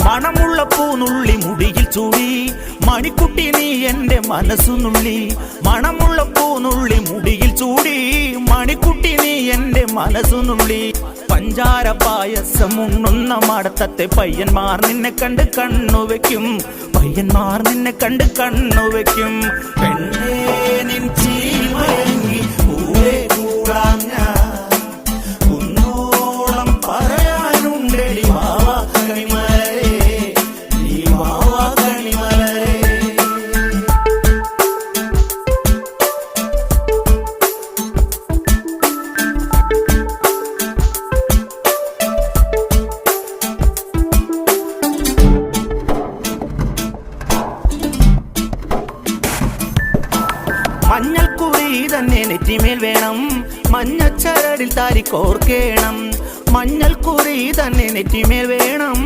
മണമുള്ള പൂനുള്ളി മുടിയിൽ ചൂടി മണിക്കുട്ടി നീ എന്റെ മനസ്സു നുള്ളി. മണമുള്ള പൂനുള്ളി മുടിയിൽ ചൂടി മണിക്കുട്ടി നീ എന്റെ മനസ്സു നുള്ളി. പഞ്ചാര പായസം ഉണ്ണുന്ന മടത്തത്തെ പയ്യന്മാർ നിന്നെ കണ്ട് കണ്ണുവെക്കും. പയ്യന്മാർ നിന്നെ കണ്ട് കണ്ണുവെക്കും. പെണ്ണേ നിൻ ചീമയങ്ങി കൂടെ കൂടാൻ ഞാൻ കുന്നോളം പറയാനുണ്ടടി വാവാ കണിമലരേ, നീ വാവാ കണിമലരേ. മഞ്ഞൾക്കുറി തന്നെ നെറ്റിമേൽ വേണം, മഞ്ഞച്ചരടിൽ താരിക്കോർക്കേണം. മഞ്ഞൾക്കുറി തന്നെ നെറ്റിമേൽ വേണം,